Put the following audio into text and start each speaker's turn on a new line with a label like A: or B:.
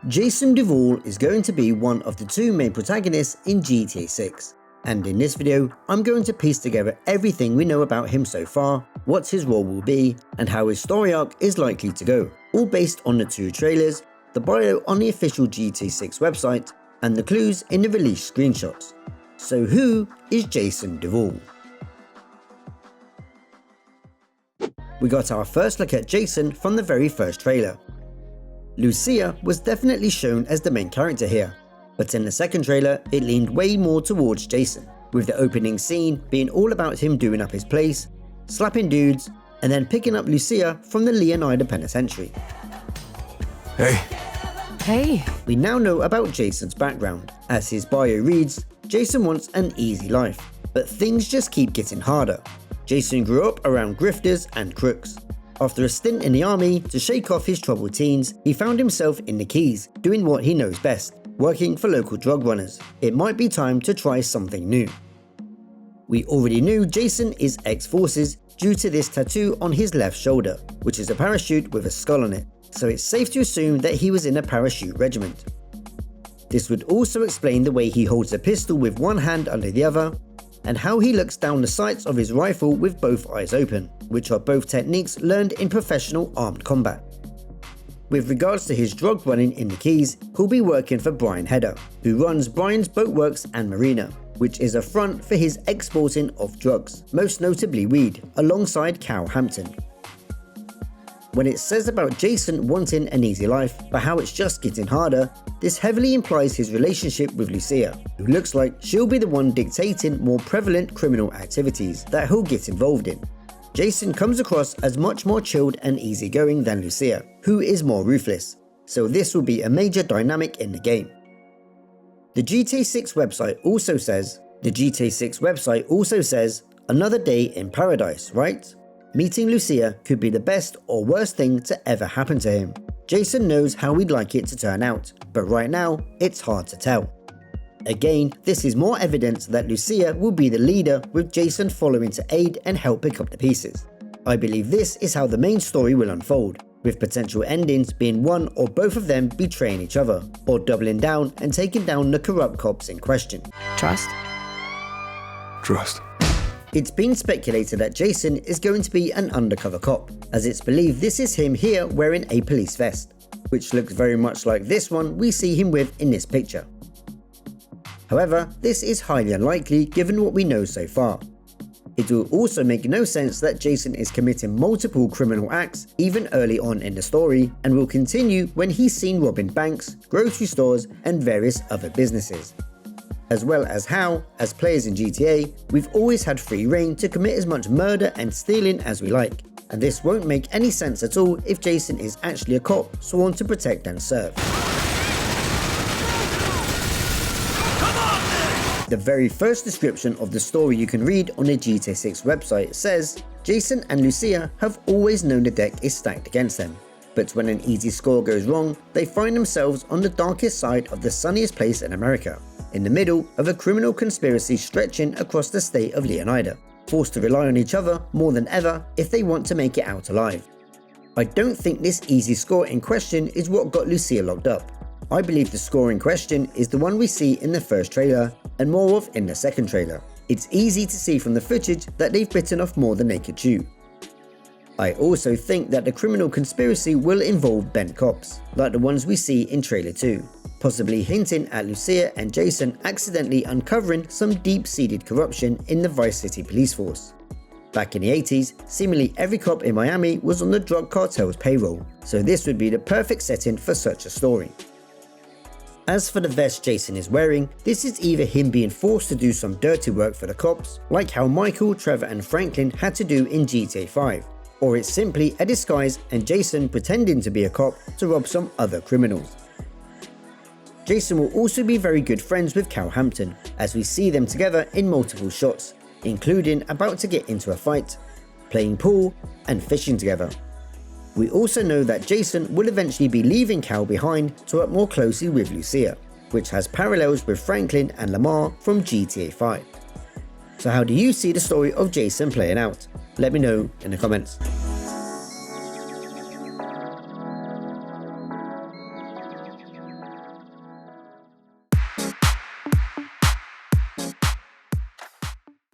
A: Jason Duval is going to be one of the two main protagonists in GTA 6, and in this video I'm going to piece together everything we know about him so far, what his role will be, and how his story arc is likely to go, all based on the two trailers, the bio on the official GTA 6 website, and the clues in the release screenshots. So who is Jason Duval? We got our first look at Jason from the very first trailer. Lucia was definitely shown as the main character here, but in the second trailer it leaned way more towards Jason, with the opening scene being all about him doing up his place, slapping dudes, and then picking up Lucia from the Leonida penitentiary.
B: Hey.
A: We now know about Jason's background. As his bio reads, Jason wants an easy life, but things just keep getting harder. Jason grew up around grifters and crooks. After a stint in the army to shake off his troubled teens, he found himself in the Keys, doing what he knows best, working for local drug runners. It might be time to try something new. We already knew Jason is ex-forces due to this tattoo on his left shoulder, which is a parachute with a skull on it, so it's safe to assume that he was in a parachute regiment. This would also explain the way he holds a pistol with one hand under the other, and how he looks down the sights of his rifle with both eyes open, which are both techniques learned in professional armed combat. With regards to his drug running in the Keys, he'll be working for Brian Heder, who runs Brian's Boatworks and Marina, which is a front for his exporting of drugs, most notably weed, alongside Cal Hampton. When it says about Jason wanting an easy life, but how it's just getting harder, this heavily implies his relationship with Lucia, who looks like she'll be the one dictating more prevalent criminal activities that he'll get involved in. Jason comes across as much more chilled and easygoing than Lucia, who is more ruthless, so this will be a major dynamic in the game. The GTA 6 website also says, another day in paradise, right? Meeting Lucia could be the best or worst thing to ever happen to him. Jason knows how we'd like it to turn out, but right now, it's hard to tell. Again, this is more evidence that Lucia will be the leader, with Jason following to aid and help pick up the pieces. I believe this is how the main story will unfold, with potential endings being one or both of them betraying each other, or doubling down and taking down the corrupt cops in question.
B: Trust.
A: It's been speculated that Jason is going to be an undercover cop, as it's believed this is him here wearing a police vest, which looks very much like this one we see him with in this picture. However, this is highly unlikely given what we know so far. It will also make no sense that Jason is committing multiple criminal acts even early on in the story, and will continue when he's seen robbing banks, grocery stores, and various other businesses. As well as how, as players in GTA, we've always had free reign to commit as much murder and stealing as we like, and this won't make any sense at all if Jason is actually a cop sworn to protect and serve. The very first description of the story you can read on the GTA 6 website says, Jason and Lucia have always known the deck is stacked against them, but when an easy score goes wrong, they find themselves on the darkest side of the sunniest place in America, in the middle of a criminal conspiracy stretching across the state of Leonida, forced to rely on each other more than ever if they want to make it out alive. I don't think this easy score in question is what got Lucia locked up. I believe the score in question is the one we see in the first trailer, and more of in the second trailer. It's easy to see from the footage that they've bitten off more than they could chew. I also think that the criminal conspiracy will involve bent cops, like the ones we see in trailer 2, possibly hinting at Lucia and Jason accidentally uncovering some deep-seated corruption in the Vice City police force. Back in the 80s, seemingly every cop in Miami was on the drug cartel's payroll, so this would be the perfect setting for such a story. As for the vest Jason is wearing, this is either him being forced to do some dirty work for the cops, like how Michael, Trevor and Franklin had to do in GTA 5, or it's simply a disguise and Jason pretending to be a cop to rob some other criminals. Jason will also be very good friends with Cal Hampton, as we see them together in multiple shots, including about to get into a fight, playing pool and fishing together. We also know that Jason will eventually be leaving Cal behind to work more closely with Lucia, which has parallels with Franklin and Lamar from GTA 5. So how do you see the story of Jason playing out? Let me know in the comments.